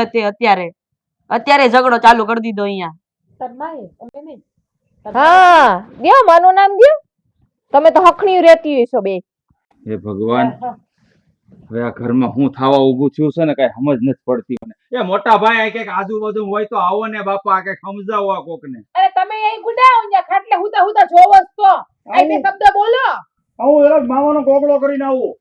અત્યારે ઝઘડો ચાલુ કરી દીધો અહીંયા. તાર માએ, અમે નહીં. હા, દ્યો માનું નામ દ્યો. તમે તો હખણી રહેતી હશો બે. હે ભગવાન, હવે આ ઘરમાં હું થવા ઊભું થયું છે ને કઈ સમજ નથી પડતી મને. એ મોટા ભાઈ આ કઈક આજુબાજુ હોય તો આવો ને બાપા, કઈક સમજાવો આ કોકને. અરે તમે અહીં ગુડાઓ ને ખાટલે હુતા હુતા જોવો જ તો. આ બે શબ્દ બોલો. હું એનો માવાનો કોકડો કરીને આવું.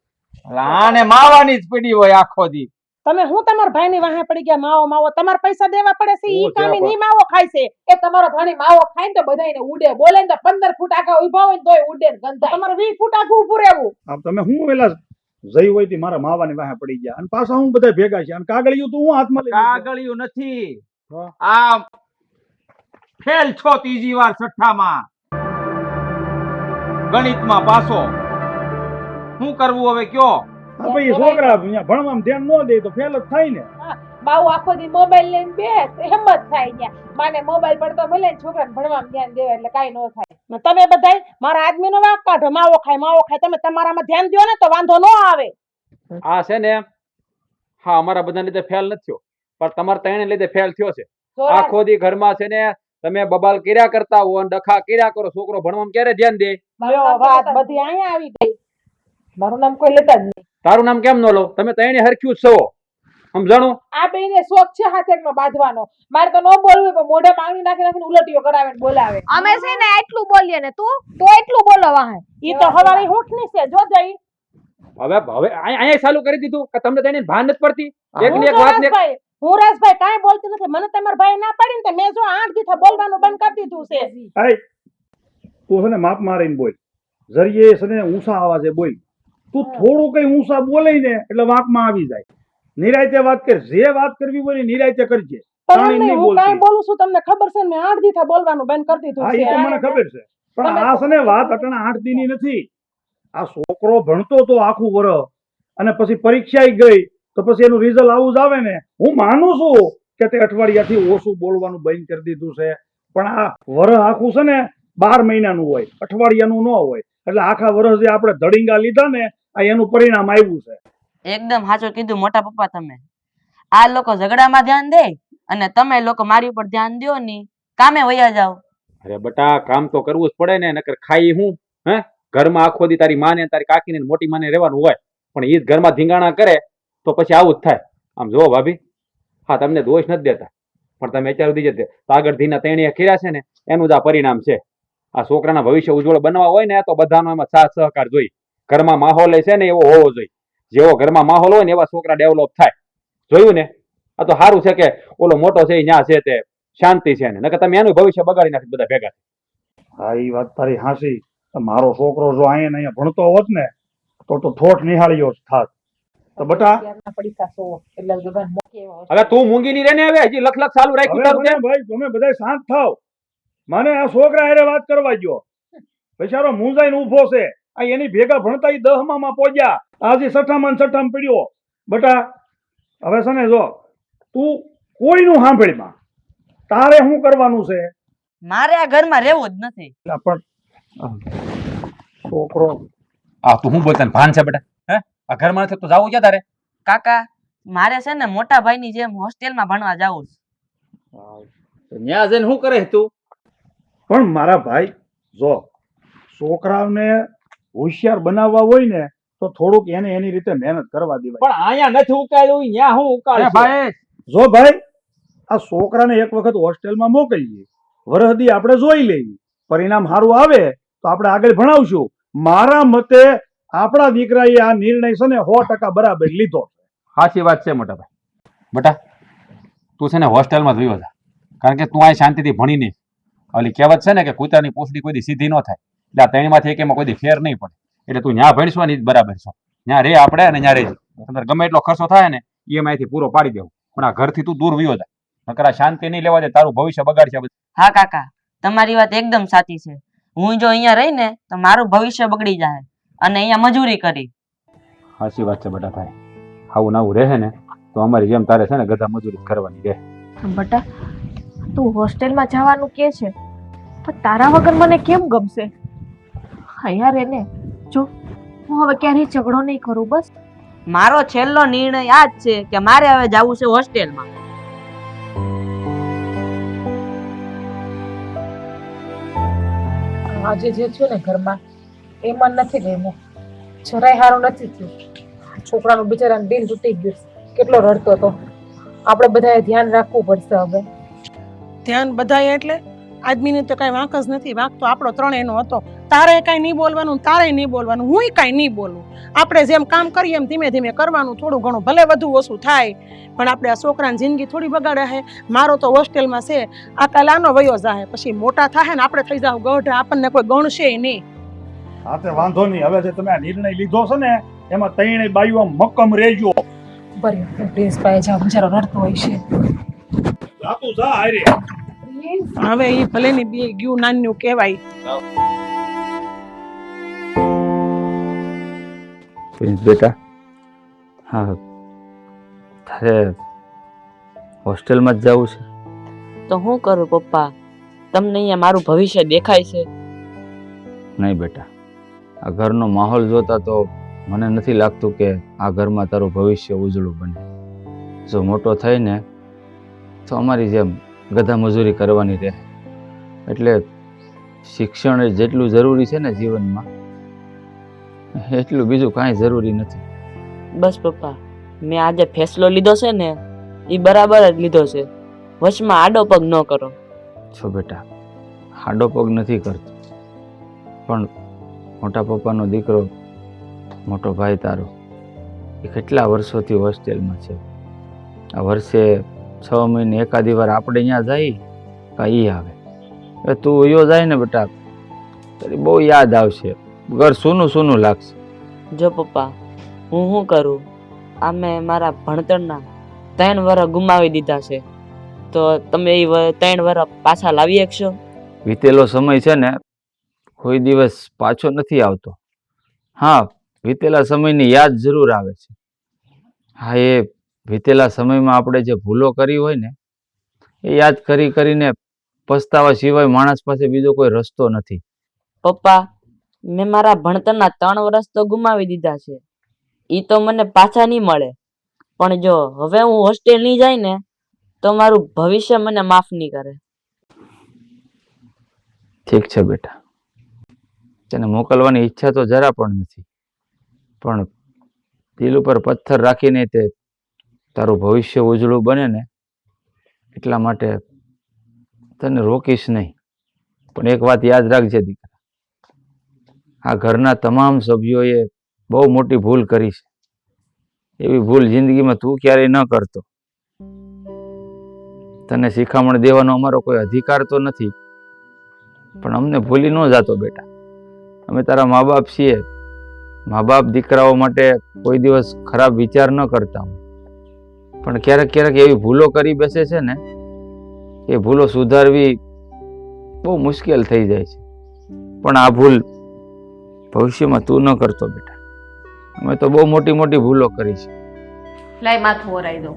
આને માવાની જ પડી હોય આખો દી. તમે હું તમારા ભાઈની વાહે પડી ગયા માવો માવો? તમારે પૈસા દેવા પડે છે, ઈ હું કામી ત્યાં ની માવો ખાય છે. એ તમારો ધણી માવો ખાય ને તો બધાયને ઉડે. બોલે ને તો 15 ફૂટ આગળ ઊભા હોય ને તોય ઉડે ને ગંધાય. તમારે 20 ફૂટ આગું ઊભું રહેવું. આમ તમે હું વેલા જઈ હોય થી મારા માવાની વાહે પડી ગયા અને પાછા હું બધા ભેગા છે અને કાગળિયું તું હું હાથમાં લઈ કાગળિયું નથી, આ ફેલ છો ત્રીજી વાર છઠ્ઠામાં ગણિતમાં પાછો. શું કરવું હવે કયો? હા ભાઈ, એ છોકરા અહીંયા ભણવામાં ધ્યાન ન દે તો ફેલ જ થાય ને. બાઉ આખો દી મોબાઈલ લઈને બેસ, એમ જ થાય ત્યાં. માને મોબાઈલ પડતો મળે ને છોકરાને ભણવામાં ધ્યાન દેવા એટલે કાઈ ન થાય. ને તમે બધાય મારા આદમીનો વાંક કાઢો, માવો ખાય. તમે તમારામાં ધ્યાન દ્યો ને તો વાંધો ન આવે. આ છે ને, હા, અમારા બધા લીધે ફેલ નથી થયો, પણ તમારા ત્રણે લીધે ફેલ થયો છે. જોરાજ, આખો દી ઘરમાં છે ને તમે બબાલ કર્યા કરતા હો અને ડખા કર્યા કરો, છોકરો ભણવામાં ક્યારે ધ્યાન દે? મારું લ્યો, નામ તો વાત લેતા જ બધી અહીંયા આવી ગઈ. નહીં. મારું નામ કોઈ લેતા જ નહીં. તારું નામ કેમ ન લો? તમે ત્રણે હરખ્યું જ છો, સમજાણું? આ બેયને શોખ છે હાથેકનો બાંધવાનો. મારે તો ન બોલવું પણ મોઢે પાણી નાખી નાખીને ઉલટીઓ કરાવે ને બોલાવે. અમે છે ને એટલું બોલીએ ને તું તો એટલું બોલો વાહે. ઈ તો હવારી હૂંઠની છે, જો જઈ. હવે અહીંયા ચાલુ કરી દીધું કે તમને તેને ભાન નથી પડતી? એક હું ને એક વાત ને રાજભાઈ, હું રાજભાઈ કાંઈ બોલતી નથી. મને તમારા ભાઈ ના પાડી ને તો મેં જો 8 દીથા બોલવાનું બંધ કરી દીધું છે. આય તું છે ને માપ મારીને બોલ, જરીએ છે ને ઊંચા આવાજે બોલ. તું થોડું કઈ ઊંચા બોલે ને એટલે વાંકમાં આવી જાય. નિરાયતે વાત કર, જે વાત કરવી હોય ને નિરાયતે કરજે. પણ તાણી એમ નહીં, નહીં હું કાંઈ બોલતી. બોલું છું તમને ખબર છે ને, મેં 8 દીથા બોલવાનું બંધ કરી દીધું હા, એ તો છે. મને ખબર છે, પણ આ છે ને વાત અટાણા 8 દીની નથી. આ છોકરો ભણતો તો આખું વર્ષ અને પછી પરીક્ષા ગઈ તો પછી એનું રિઝલ્ટ આવું જ આવે ને. હું માનું છું કે તે અઠવાડિયાથી ઓછું બોલવાનું બંધ કરી દીધું છે, પણ આ વર્ષ આખું છે ને 12 મહિનાનું હોય, અઠવાડિયાનું ન હોય. એટલે આખા વર્ષ જે આપણે ધડીંગા લીધા ને આ એનું પરિણામ આવ્યું છે. એકદમ સાચું કીધું મોટા પપ્પા તમે. આ લોકો ઝઘડામાં ધ્યાન દે અને તમે લોકો મારી ઉપર ધ્યાન દ્યો ની, કામે વયા જાઓ. અરે બટા, કામ તો કરવું જ પડે ને, નકર ખાઈ હું? હે, ઘરમાં આખો દી તારી માને તારી કાકીને ને મોટી માને રહેવાનું હોય, પણ ઈ જ ઘરમાં ધીંગાણા કરે તો પછી આવું જ થાય. આમ જો ભાભી, હા, તમને દોષ નથી દેતા, પણ તમે અત્યાર સુધી જ આગળ ધીના તેણીએ કર્યા છે ને એનું જ આ પરિણામ છે. આ છોકરાના ભવિષ્ય ઉજ્જવળ બનવા હોય ને તો બધાનો એમાં સાથ સહકાર જોઈએ. ઘરમાં માહોલ છે ને એવો હોવો જોઈએ. જેવો ઘરમાં માહોલ હોય ને એવા છોકરા ડેવલપ થાય. જોયું ને? આ તો સારું છે કે ઓલો મોટો છે ન્યા છે તે શાંતિ છે ને, નકર તમે એનું ભવિષ્ય બગાડી નાખી બધા ભેગા. હા, એ વાત તારી હાંસી. મારો છોકરો જો અહીંયા ભણતો હોત ને તો થોટ નિહાળ્યો જ થાત. તો બટા ત્યારના પડીકા સો એટલે બધાને મૂકી એવા હવે તું મૂંગી ની રે ને, હવે હજી લખ લખ ચાલુ રાખ્યું હવે તારું મને તે. ભાઈ તમે બધા શાંત થાવ. મને આ છોકરા હારે વાત કરવા ગયો, બિચારો મૂંઝાઈને ઊભો છે. આ એની ભેગા ભણતા ઈ 10માં પહોંચ્યા, આજે 6માં પડ્યો. બટા હવે છે ને જો તું કોઈનું સાંભળીમાં, તારે શું કરવાનું છે? મારે આ ઘરમાં રહેવું જ નથી. પણ છોકરો આ તું હું બોલતા ભાન છે બેટા? હે, આ ઘરમાં નથી તો જાવું ક્યાં તારે? કાકા મારે છે ને મોટા ભાઈની જેમ હોસ્ટેલમાં ભણવા જાવું છે. ત્યાં જઈને શું કરે તું? પણ મારા ભાઈ જો છોકરાઓને હોશિયાર બનાવવા હોય ને તો થોડુંક એને એની રીતે મહેનત કરવા દેવાય. પણ અહીંયા નથી ઉકાળ્યું, ત્યાં હું ઉકાળે ભાઈ? જો ભાઈ આ છોકરાને એક વખત હોસ્ટેલમાં મોકલીએ, વરહદી આપણે જોઈ લઈએ, પરિણામ સારું આવે તો આપણે આગળ ભણાવશું. મારા મતે આપણા દીકરાએ આ નિર્ણય છે ને 100% બરાબર લીધો. સાચી વાત છે મોટા ભાઈ. બેટા તું છે ને હોસ્ટેલમાં જ વયો જા, કારણ કે તું અહીં શાંતિથી ભણીને ઓલી કહેવત છે ને કે કૂતરાની પૂંછડી કોઈ દી સીધી ન થાય, એટલે આ ત્રણમાંથી એક એમાં કોઈ દી ફેર નહીં પડે. એટલે તું ત્યાં ભણશો ને એ જ બરાબર છો. ત્યાં રે આપણે અને ત્યાં રહેજે. તમારે ગમે એટલો ખર્ચો થાય ને EMI પૂરો પાડી દેવું, પણ આ ઘરથી તું દૂર વયો જા, નકર આ શાંતિ નહીં લેવા દે, તારું ભવિષ્ય બગાડશે. હા કાકા તમારી વાત એકદમ સાચી છે. હું જો અહીંયા રહી ને તો મારું ભવિષ્ય બગડી જાય અને અહીંયા મજૂરી કરી. સાચી વાત છે બેટા ભાઈ. આવું નવું રહે ને તો અમારી જેમ તારે છે ને ગધા મજૂરી જ કરવાની રહે. બટા તું હોસ્ટેલમાં જવાનું કે છે, પણ તારા વગર મને કેમ ગમશે? અહીંયા રે ને. જો હું હવે ક્યારેય ઝઘડો નહીં કરું, બસ. મારો છેલ્લો નિર્ણય આ જ છે કે મારે હવે જવું છે હોસ્ટેલમાં. આજે જે થયું ને ઘરમાં એ મન નથી ગમ્યું, જરાય સારું નથી થયું. છોકરાનું બિચારાનું દિલ તૂટી ગયું, કેટલો રડતો હતો. આપણે બધાએ ધ્યાન રાખવું પડશે હવે. ધ્યાન બધાએ એટલે આદમીને તો કાંઈ વાંક જ નથી. વાંક તો આપણો ત્રણેયનો હતો. તારે કાંઈ નહીં બોલવાનું, તારે નહીં બોલવાનું, હુંય કાંઈ નહીં બોલવું. આપણે જેમ કામ કરીએ એમ ધીમે ધીમે કરવાનું. થોડું ઘણું ભલે વધુ ઓછું થાય, પણ આપણે આ છોકરાની જિંદગી થોડી બગાડે છે. મારો તો હોસ્ટેલમાં છે, આ કાલ આનો વયો જાહે, પછી મોટા થાય ને આપણે થઈ જાવ ગઢા, આપણને કોઈ ગણશે નહીં. હા તે વાંધો નહીં. હવે જે તમે આ નિર્ણય લીધો છે ને એમાં ત્રણેય બાઈઓ આમ મક્કમ રહેજો. બરી પ્લીઝ ભાઈ જાઓ, બિચારો રડતો હોય છે. જાતું જા હારે. હવે એ ભલે ની બે ગયું નાન્યું કહેવાય. બેટા હા તારે હોસ્ટેલમાં જ જવું છે? તો હું કરું પપ્પા? તમને અહીંયા મારું ભવિષ્ય દેખાય છે? નહીં બેટા, આ ઘરનો માહોલ જોતા તો મને નથી લાગતું કે આ ઘરમાં તારું ભવિષ્ય ઉજળું બને. જો મોટો થઈને તો અમારી જેમ ગધા મજૂરી કરવાની રહે. એટલે શિક્ષણ જેટલું જરૂરી છે ને જીવનમાં, એટલું બીજું કાંઈ જરૂરી નથી. બસ પપ્પા, મેં આજે ફેસલો લીધો છે ને એ બરાબર જ લીધો છે. વચમાં આડો પગ ન કરો. છો બેટા, આડો પગ નથી કરતો, પણ મોટા પપ્પાનો દીકરો, મોટો ભાઈ તારો, એ કેટલા વર્ષોથી હોસ્ટેલમાં છે. આ વર્ષે 6 મહિને એકાદી વાર આપણે અહીંયા જઈએ કાં ઈ આવે. હવે તું યો જાય ને બેટા, તારી બહુ યાદ આવશે, ઘર સૂનું સૂનું લાગશે. જો પપ્પા હું શું કરું? આ મેં મારા ભણતરના 3 વર્ષ ગુમાવી દીધા છે, તો તમે એ 3 વર્ષ પાછા લાવી શકશો? વીતેલો સમય છે ને કોઈ દિવસ પાછો નથી આવતો. હા, વીતેલા સમયની યાદ જરૂર આવે છે. હા, એ વીતેલા સમયમાં આપણે જે ભૂલો કરી હોય ને એ યાદ કરી કરીને પસ્તાવા સિવાય માણસ પાસે બીજો કોઈ રસ્તો નથી. પપ્પા મેં મારા ભણતરના 3 વર્ષ તો ગુમાવી દીધા છે, ઈ તો મને પાછા નહીં મળે. પણ જો હવે હું હોસ્ટેલ નહીં જાય ને તો મારું ભવિષ્ય મને માફ નહીં કરે. ઠીક છે બેટા, તને મોકલવાની ઈચ્છા તો જરા પણ નથી, પણ દિલ ઉપર પથ્થર રાખીને તે તારું ભવિષ્ય ઉજળું બને ને એટલા માટે તને રોકીશ નહીં. પણ એક વાત યાદ રાખજે દીકરા, આ ઘરના તમામ સભ્યોએ બહુ મોટી ભૂલ કરી છે. એવી ભૂલ જિંદગીમાં તું ક્યારેય ન કરતો. તને શિખામણ દેવાનો અમારો કોઈ અધિકાર તો નથી, પણ અમને ભૂલી ન જાતો બેટા. અમે તારા મા બાપ છીએ. મા બાપ દીકરાઓ માટે કોઈ દિવસ ખરાબ વિચાર ન કરતા હોય, પણ ક્યારેક ક્યારેક એવી ભૂલો કરી બેસે છે ને, એ ભૂલો સુધારવી બહુ મુશ્કેલ થઈ જાય છે. પણ આ ભૂલ ભવિષ્યમાં તું ન કરતો બેટા. અમે તો બહુ મોટી મોટી ભૂલો કરી છે. લાય માથું ઓરાઈ દઉં.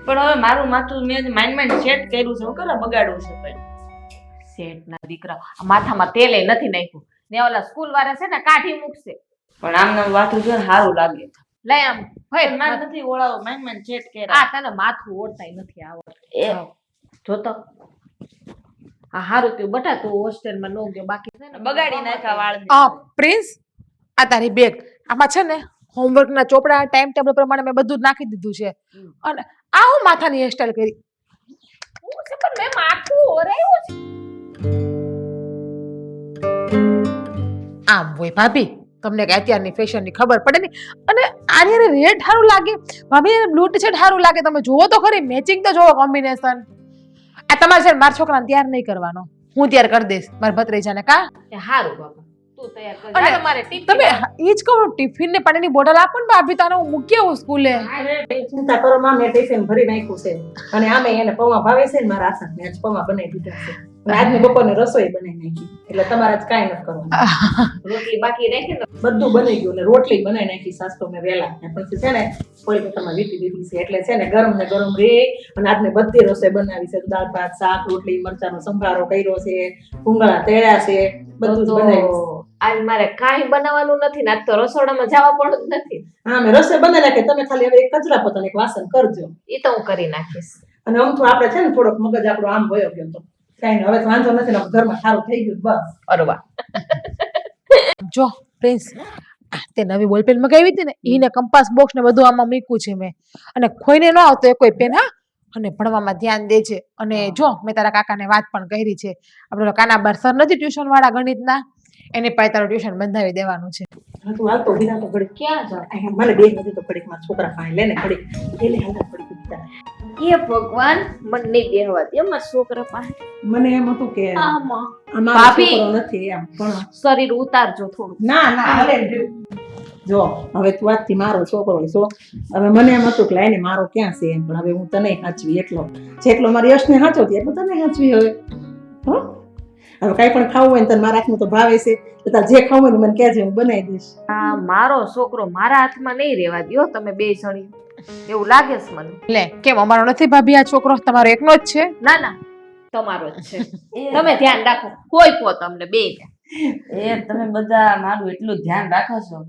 પણ હવે મારું માથું મેં માઇન્ડ સેટ કર્યું છે, હું કરે બગાડવું છે? પણ શેઠ ના દીકરા, આ માથામાં તેલે નથી નાખ્યું ને ઓલા સ્કૂલ વાળા છે ને કાઢી મૂકશે. પણ આમને માથું છે ને સારું લાગે. લઈ આમ ભાઈ મારે નથી ઓળાવો માન ચેટ કર્યા આ તને માથું ઓળતાય નથી આવડતું એ જોતો આ હારું થયું બટા તું હોસ્ટેલમાં નો ગયો બાકી છે ને બગાડી નાખ્યા વાળ પ્રિન્સ આ તારી બેગ આમાં છે ને હોમવર્ક ના ચોપડા ટાઈમ ટેબલ પ્રમાણે મેં બધું જ નાખી દીધું છે અને આ હું માથાની હેરસ્ટાઈલ કરી હું છે પણ મેં માથું ઓરાયું છે આમ હોય ભાભી તમને કે અત્યારની ફેશન ની ખબર પડે ને અને આની હારે રેડ સારું લાગે ભાભી એને બ્લુ ટી-શર્ટ સારું લાગે તમે જોવો તો ખરી મેચિંગ તો જોવો કોમ્બિનેશન આ તમારે છે ને મારા છોકરાને તૈયાર નહીં કરવાનો હું તૈયાર કરી દઈશ મારા ભત્રીજાને કા એ હારું બાપા તું તૈયાર કર અને જા મારે ટીપ તમે એ જ કહો ટિફિન ને પાણીની બોટલ આપો ને ભાભી તારે હું મૂકી આવું સ્કૂલે ચિંતા કરો માં મેં ટિફિન ભરી નાખ્યું છે અને આમે એને પૌવા ભાવે છે ને મારા આસા મેં આજ પૌવા બનાવી દીધા છે અને આજની બપોરની રસોઈ બનાવી નાખી એટલે તમારે આજ કાંઈ નથી કરવાનું રોટલી બાકી રાખી ને બધું બની ગયું ને રોટલી બનાવી નાખી સાસ્તો મેં વહેલા ને પછી છે ને કોલકાતામાં વીટી દીધી છે એટલે છે ને ગરમ રે અને આજને બધી રસોઈ બનાવી છે દાળ ભાત શાક રોટલી મરચાંનો સંભારો કર્યો છે ભૂંગળા તળ્યા છે બધું જ બનાવ્યું છે. આજ મારે કાંઈ બનાવવાનું નથી ને આજ તો રસોડામાં જવા પણ જ નથી હા મેં રસોઈ બનાવી નાખી તમે ખાલી હવે એક કચરા પોતાને એક વાસણ કરજો એ તો હું કરી નાખીશ અને આમ તો આપણે છે ને થોડોક મગજ આપણો આમ વયો ગયો તો કાંઈ નહીં હવે તો વાંધો નથી ને ઘરમાં સારું થઈ ગયું બસ અરવા જો પ્રિન્સ તે નવી બોલપેન મગાવી હતી ને એને કંપાસ બોક્સ ને બધું આમાં મૂક્યું છે મેં અને ખોઈને ન આવતો એ કોઈ પેન હા અને ભણવામાં ધ્યાન દે છે અને જો મેં તારા કાકાને વાત પણ કરી છે આપણે કાનાબાર સર નથી ટ્યુશન વાળા ગણિતના એની પાસે તારું ટ્યુશન બંધાવી દેવાનું છે હા તું હાલતો બીજા તો ઘડીક ક્યાં જાવ અહીંયા મને બે નથી તો ઘડીક માં છોકરા પાસે લેને ઘડીક એટલે હાલતા ઘડીક બીજા એ ભગવાન મને નહીં બેહવા દે મારા છોકરા પાસે મને એમ હતું કે આમાં અમારો ભાભી. છોકરો નથી એમ પણ શરીર ઉતારજો થોડું ના ના હાલે ને. જો હવે તું આજથી મારો છોકરો છો હવે મને એમ હતું કે લાઈને મારો ક્યાં છે એમ પણ હવે હું તને સાચવી એટલો જેટલો મારી યશને સાચવતી એટલો તને સાચવી હવે હો હવે કાંઈ પણ ખાવું હોય ને તને મારા હાથનું તો ભાવે છે તો તારે જે ખાવું હોય ને મને કહેજે હું બનાવી દઈશ આ મારો છોકરો મારા હાથમાં નહીં રહેવા દ્યો તમે બે જણી એવું લાગે છે મને લે કેમ અમારો નથી ભાભી આ છોકરો તમારો એકનો જ છે ના ના તમારો જ છે તમે ધ્યાન રાખો કોઈ પો તમને બે એ તમે બધા મારું એટલું ધ્યાન રાખો છો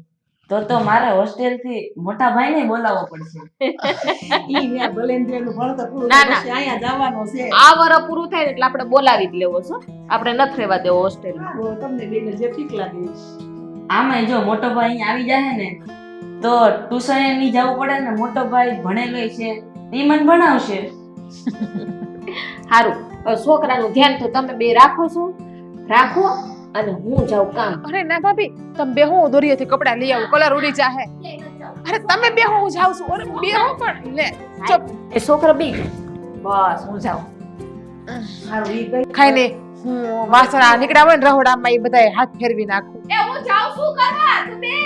તો મારે હોસ્ટેલ થી મોટા ભાઈ ને બોલાવવો પડશે ઈ ને ભલે ને પેલું ભણતર પૂરું ના, થાય ના. પછી અહીંયા જવાનું છે આ વરસ પૂરું થાય ને એટલે આપણે બોલાવી જ લેવો છો આપણે નથી રહેવા દેવો હોસ્ટેલમાં તો તમને બેને જે ઠીક લાગે આમાં જો મોટો ભાઈ અહીંયા આવી જાય ને તો ટ્યુશન ની જવું પડે ને મોટો ભાઈ ભણેલો છે એ મને ભણાવશે સારું છોકરાનું ધ્યાન તો તમે બે રાખો છો રાખો અને હું જાઉં કામ અરે ના ભાભી તમે બે હું દોરીએથી કપડા લઈ આવું કલર ઉડી જાહે અરે તમે બે હું જાઉં છું અરે બે હું પણ લે ચપ એ છોકરા બી બસ હું જાઉં સારું ઈ ગઈ ખાઈને હું વાસણ આ નીકળ્યા હોય ને રહોડામાં એ બધા હાથ ફેરવી નાખું એ હું જાઉં છું કરવા તમે